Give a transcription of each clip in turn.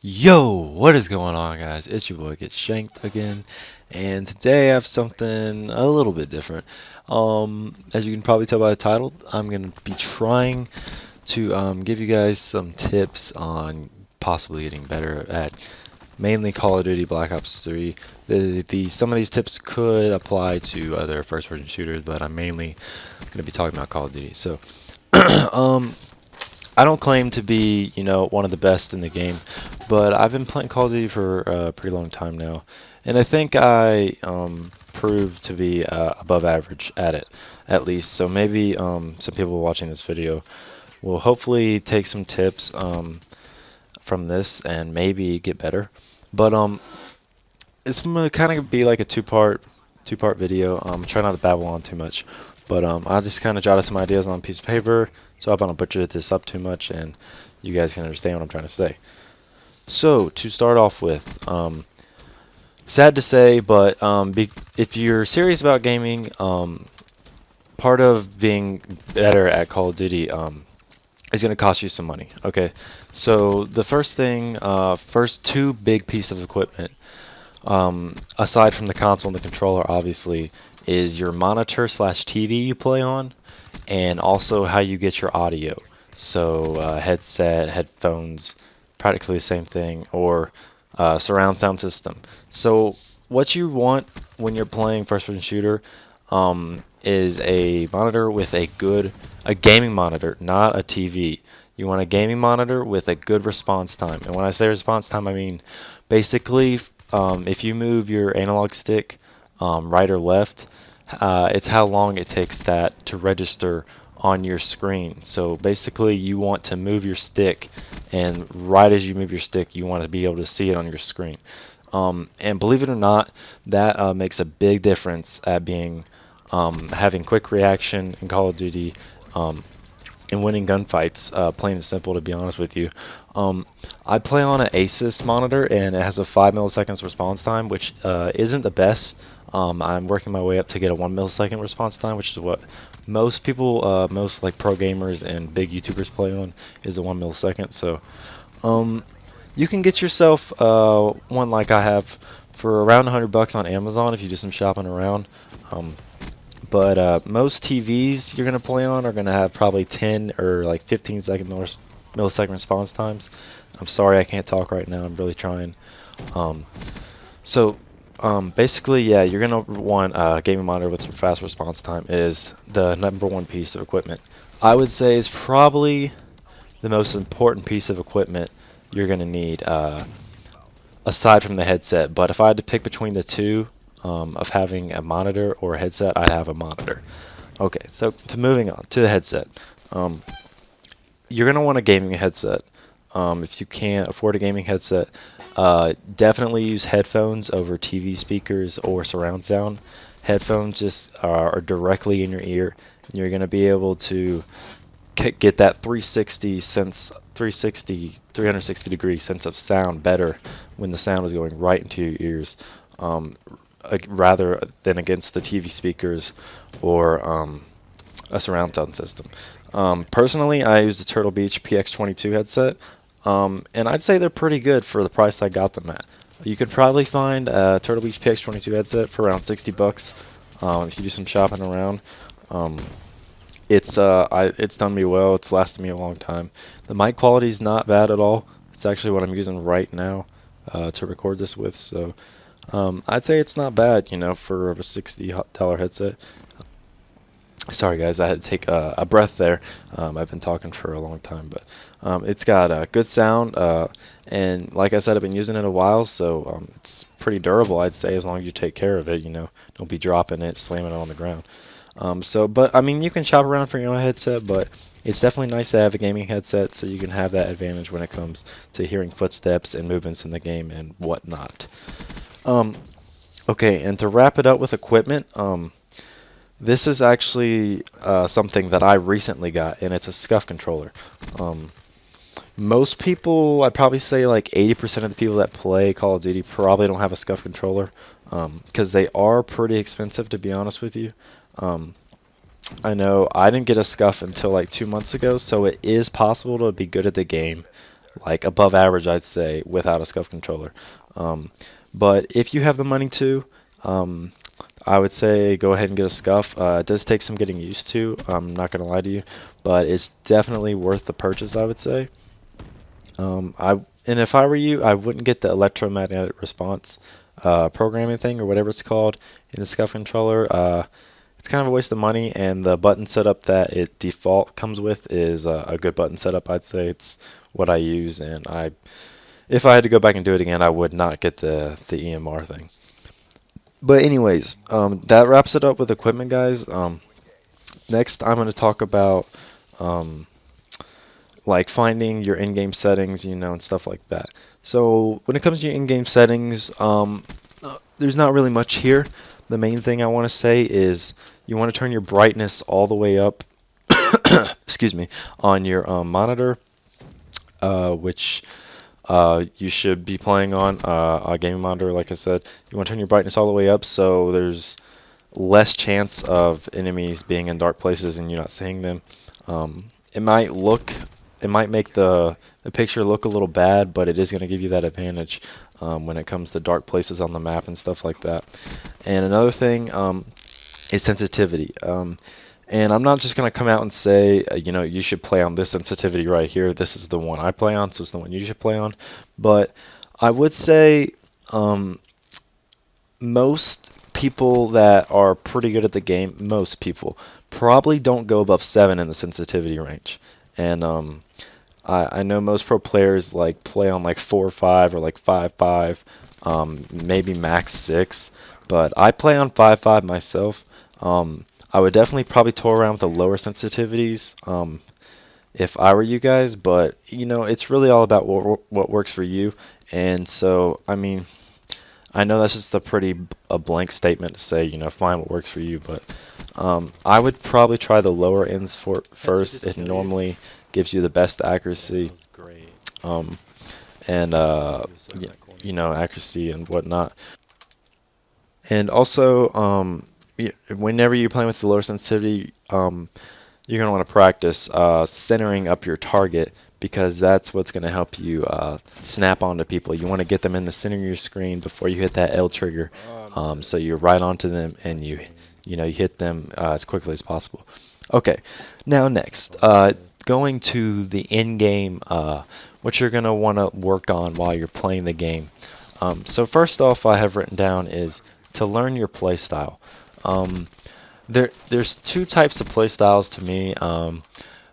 Yo, what is going on, guys? It's your boy Get Shanked again, and today I have something a little bit different. As you can probably tell by the title, I'm gonna be trying to give you guys some tips on possibly getting better at mainly Call of Duty Black Ops 3. Some of these tips could apply to other first-person shooters, but I'm mainly gonna be talking about Call of Duty. So, um, I don't claim to be, one of the best in the game, but I've been playing Call of Duty for a pretty long time now, and I think I proved to be above average at it, at least. So maybe some people watching this video will hopefully take some tips from this and maybe get better. But it's gonna kind of be like a two-part video. Try not to babble on too much, but I just kind of jotted some ideas on a piece of paper, so I hope I don't butcher this up too much, and you guys can understand what I'm trying to say. So to start off with, sad to say, but if you're serious about gaming, part of being better at Call of Duty is going to cost you some money. Okay, so the first two big pieces of equipment, aside from the console and the controller, obviously, is your monitor slash TV you play on, and also how you get your audio. So headset, headphones, practically the same thing, or surround sound system. So what you want when you're playing first-person shooter is a monitor with a gaming monitor, not a TV. You want a gaming monitor with a good response time. And when I say response time, I mean basically if you move your analog stick right or left, it's how long it takes that to register on your screen. So basically you want to move your stick, and right as you move your stick you want to be able to see it on your screen. And believe it or not, that makes a big difference at being having quick reaction in Call of Duty, and winning gunfights, plain and simple, to be honest with you. I play on an Asus monitor, and it has a 5 milliseconds response time, which isn't the best. I'm working my way up to get a 1 millisecond response time, which is what most people, most like pro gamers and big YouTubers play on, is a 1 millisecond. So you can get yourself one like I have for around $100 on Amazon if you do some shopping around. But most TVs you're going to play on are going to have probably 10 or like 15-second millisecond response times. I'm sorry I can't talk right now. I'm really trying. Um, so basically, yeah, you're going to want a gaming monitor with fast response time is the number one piece of equipment. I would say is probably the most important piece of equipment you're going to need aside from the headset. But if I had to pick between the two, of having a monitor or a headset, I'd have a monitor. Okay, so moving on to the headset. You're going to want a gaming headset. If you can't afford a gaming headset, definitely use headphones over TV speakers or surround sound. Headphones just are directly in your ear, and you're going to be able to get that 360 degree sense of sound better when the sound is going right into your ears. Rather than against the TV speakers or a surround sound system. Personally, I use the Turtle Beach PX22 headset, and I'd say they're pretty good for the price I got them at. You could probably find a Turtle Beach PX22 headset for around $60 if you do some shopping around. It's done me well. It's lasted me a long time. The mic quality is not bad at all. It's actually what I'm using right now to record this with. So I'd say it's not bad, for a $60 headset. Sorry, guys, I had to take a breath there. I've been talking for a long time, but it's got a good sound, and like I said, I've been using it a while, so it's pretty durable, I'd say, as long as you take care of it. Don't be dropping it, slamming it on the ground. But I mean, you can shop around for your own headset, but it's definitely nice to have a gaming headset so you can have that advantage when it comes to hearing footsteps and movements in the game and whatnot. Okay, and to wrap it up with equipment, this is actually something that I recently got, and it's a SCUF controller. Most people, I'd probably say like 80% of the people that play Call of Duty probably don't have a SCUF controller, because they are pretty expensive, to be honest with you. I know I didn't get a SCUF until like 2 months ago, so it is possible to be good at the game like above average, I'd say, without a scuff controller. Um, but if you have the money to, I would say go ahead and get a scuff. It does take some getting used to. I'm not gonna lie to you, but it's definitely worth the purchase, I would say. And if I were you, I wouldn't get the electromagnetic response programming thing or whatever it's called in the scuff controller. It's kind of a waste of money, and the button setup that it default comes with is a good button setup. I'd say it's what I use, and if I had to go back and do it again, I would not get the EMR thing. But anyways, that wraps it up with equipment, guys. Next, I'm going to talk about um, like finding your in-game settings, and stuff like that. So when it comes to your in-game settings, there's not really much here. The main thing I want to say is you want to turn your brightness all the way up, excuse me, on your monitor, which you should be playing on a gaming monitor. Like I said, you want to turn your brightness all the way up so there's less chance of enemies being in dark places and you not seeing them. It might make the picture look a little bad, but it is going to give you that advantage when it comes to dark places on the map and stuff like that. And another thing is sensitivity. And I'm not just going to come out and say, you should play on this sensitivity right here. This is the one I play on, so it's the one you should play on. But I would say most people that are pretty good at the game, most people, probably don't go above 7 in the sensitivity range. And I know most pro players like play on like 4.5 or like 5.5, maybe max 6. But I play on 5.5 myself. I would definitely probably toy around with the lower sensitivities if I were you guys, but it's really all about what works for you. And so, I mean, I know that's just a blank statement to say, find what works for you, but I would probably try the lower ends first. It normally gives you the best accuracy, and accuracy and whatnot. And also, whenever you're playing with the lower sensitivity, you're going to want to practice centering up your target, because that's what's going to help you snap onto people. You want to get them in the center of your screen before you hit that L trigger, so you're right onto them and you hit them as quickly as possible. Okay, now next, going to the in-game, what you're going to want to work on while you're playing the game. So first off, I have written down is to learn your play style. There's two types of play styles to me.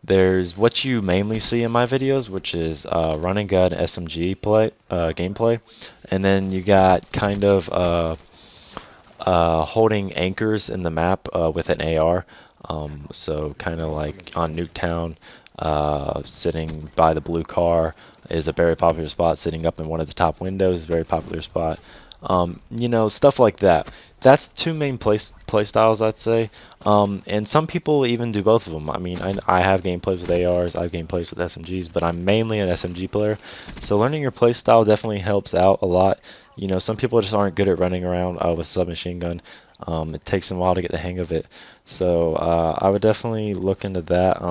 There's what you mainly see in my videos, which is run and gun SMG gameplay, and then you got kind of holding anchors in the map with an AR. So kind of like on Nuketown, sitting by the blue car is a very popular spot. Sitting up in one of the top windows is a very popular spot. Stuff like that. That's two main play styles, I'd say. And some people even do both of them. I mean, I have gameplays with ARs, I have gameplays with SMGs, but I'm mainly an SMG player. So learning your play style definitely helps out a lot. Some people just aren't good at running around with submachine gun. It takes them a while to get the hang of it. So I would definitely look into that.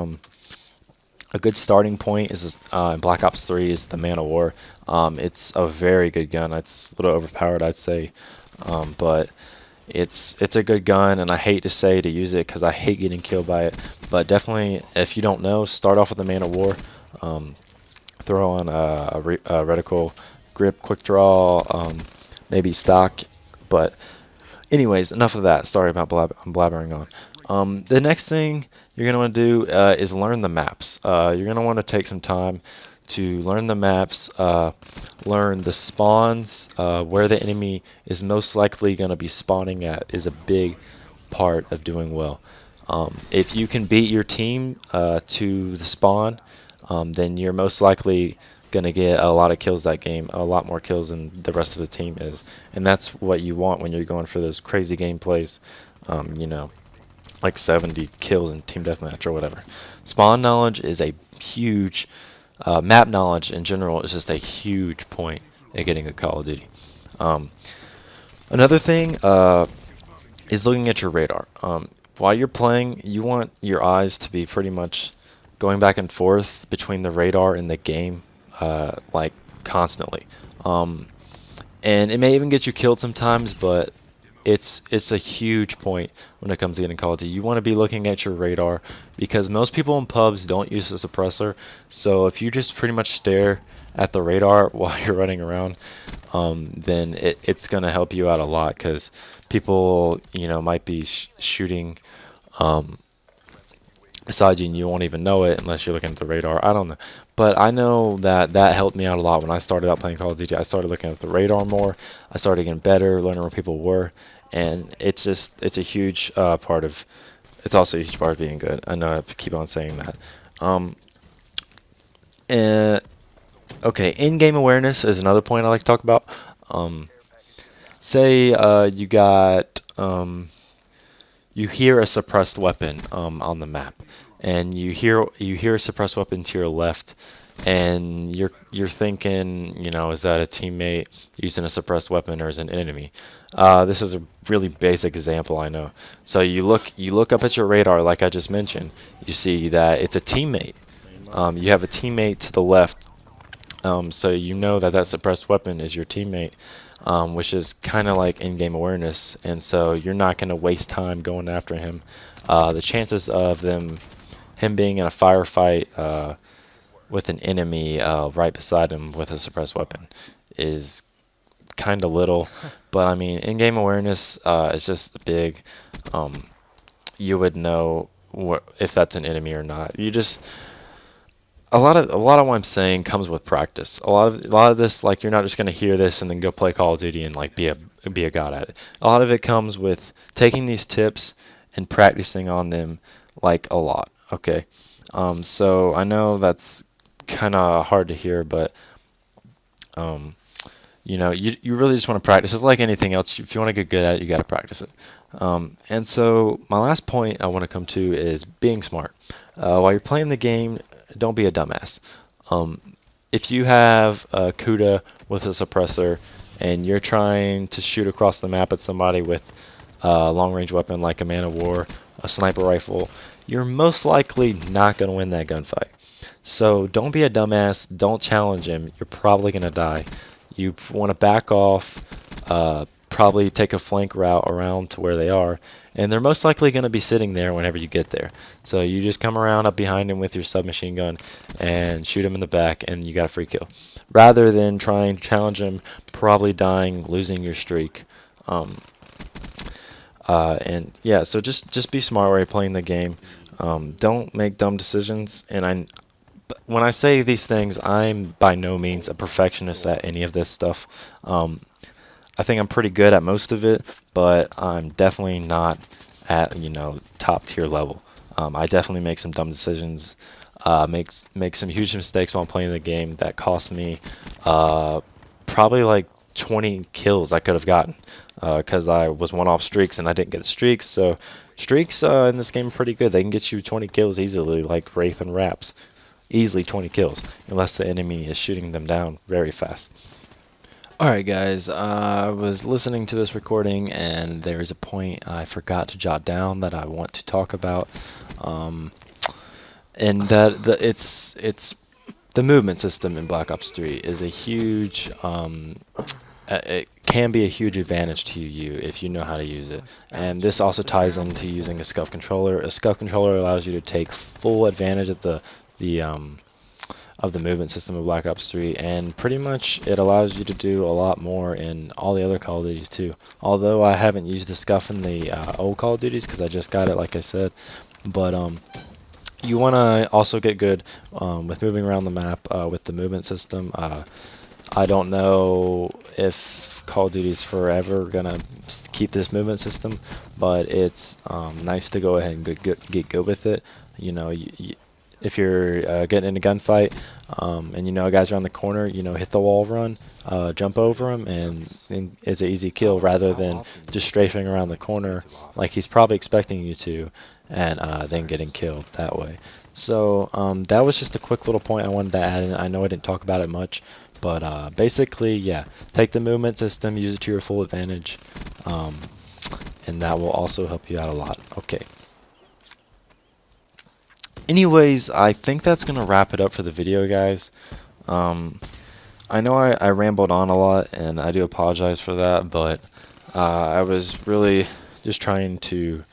A good starting point is in Black Ops 3 is the Man of War. It's a very good gun. It's a little overpowered, I'd say, but it's a good gun, and I hate to say to use it because I hate getting killed by it. But definitely, if you don't know, start off with the Man of War. Throw on a reticle, grip, quick draw, maybe stock. But anyways, enough of that. Sorry about I'm blabbering on. The next thing you're going to want to do is learn the maps. You're going to want to take some time to learn the maps, learn the spawns, where the enemy is most likely going to be spawning at is a big part of doing well. If you can beat your team to the spawn, then you're most likely going to get a lot of kills that game, a lot more kills than the rest of the team is. And that's what you want when you're going for those crazy gameplays, like 70 kills in team deathmatch or whatever. Spawn knowledge is a huge, map knowledge in general is just a huge point in getting a Call of Duty. Another thing is looking at your radar. While you're playing, you want your eyes to be pretty much going back and forth between the radar and the game like constantly. And it may even get you killed sometimes, but it's a huge point when it comes to getting Call of Duty. You want to be looking at your radar because most people in pubs don't use a suppressor. So if you just pretty much stare at the radar while you're running around, then it's going to help you out a lot because people, might be shooting um, beside you and you won't even know it unless you're looking at the radar. I don't know. But I know that that helped me out a lot when I started out playing Call of Duty. I started looking at the radar more. I started getting better, learning where people were. And it's a huge part of, it's also a huge part of being good. I know I keep on saying that. Um, and, okay, in-game awareness is another point I like to talk about. Um, say you got, you hear a suppressed weapon on the map, and you hear a suppressed weapon to your left, and you're thinking, is that a teammate using a suppressed weapon or is it an enemy? This is a really basic example, I know. So you look up at your radar, like I just mentioned. You see that it's a teammate. You have a teammate to the left, so you know that that suppressed weapon is your teammate, which is kind of like in-game awareness, and so you're not going to waste time going after him. The chances of him being in a firefight with an enemy right beside him with a suppressed weapon is kind of little, but I mean, in-game awareness is just big. You would know if that's an enemy or not. You just a lot of what I'm saying comes with practice. A lot of this, like, you're not just gonna hear this and then go play Call of Duty and like be a god at it. A lot of it comes with taking these tips and practicing on them like a lot. Okay, so I know that's kind of hard to hear, but um, you really just want to practice. It's like anything else. If you want to get good at it, you got to practice it. And so my last point I want to come to is being smart. While you're playing the game, don't be a dumbass. Um, if you have a CUDA with a suppressor and you're trying to shoot across the map at somebody with a long-range weapon like a man of war, a sniper rifle, you're most likely not going to win that gunfight. So don't be a dumbass. Don't challenge him. You're probably going to die. You want to back off, probably take a flank route around to where they are, and they're most likely going to be sitting there whenever you get there. So you just come around up behind him with your submachine gun and shoot him in the back, and you got a free kill. Rather than trying to challenge him, probably dying, losing your streak. And yeah, so just be smart while you're playing the game. Don't make dumb decisions. And when I say these things, I'm by no means a perfectionist at any of this stuff. I think I'm pretty good at most of it, but I'm definitely not at top tier level. I definitely make some dumb decisions, make some huge mistakes while playing the game that cost me probably like 20 kills I could have gotten because I was one off streaks and I didn't get streaks. So streaks in this game are pretty good. They can get you 20 kills easily, like Wraith and Raps. Easily 20 kills, unless the enemy is shooting them down very fast. Alright guys, I was listening to this recording and there's a point I forgot to jot down that I want to talk about. And that it's the movement system in Black Ops 3 is a huge it can be a huge advantage to you if you know how to use it. And this also ties into using a SCUF controller. A SCUF controller allows you to take full advantage of the movement system of Black Ops 3, and pretty much it allows you to do a lot more in all the other Call of Duties too. Although I haven't used the SCUF in the old Call of Duties because I just got it, like I said. But you want to also get good with moving around the map with the movement system. I don't know if Call of Duty is forever gonna keep this movement system, but it's nice to go ahead and get good with it. If you're getting in a gunfight and guys around the corner, hit the wall run, jump over him, and it's an easy kill rather than just strafing around the corner like he's probably expecting you to, and then getting killed that way. So that was just a quick little point I wanted to add in. I know I didn't talk about it much, but basically, yeah, take the movement system, use it to your full advantage, and that will also help you out a lot. Okay. Anyways, I think that's going to wrap it up for the video, guys. I know I rambled on a lot, and I do apologize for that, but I was really just trying to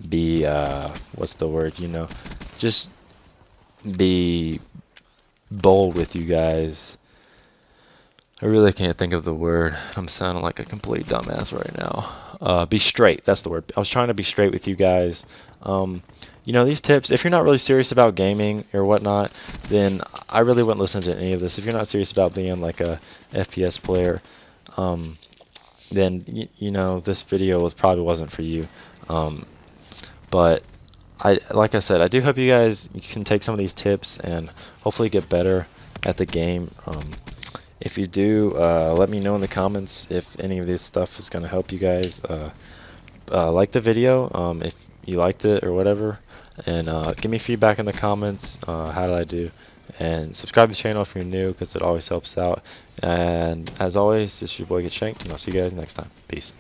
be, what's the word, just be bold with you guys. I really can't think of the word. I'm sounding like a complete dumbass right now. Be straight. That's the word. I was trying to be straight with you guys. These tips, if you're not really serious about gaming or whatnot, then I really wouldn't listen to any of this. If you're not serious about being like a FPS player, then, this video probably wasn't for you. But like I said, I do hope you guys can take some of these tips and hopefully get better at the game. If you do, let me know in the comments if any of this stuff is going to help you guys. Like the video if you liked it or whatever, and give me feedback in the comments. How did I do? And subscribe to the channel if you're new, because it always helps out. And as always, this is your boy XGetShanked, and I'll see you guys next time. Peace.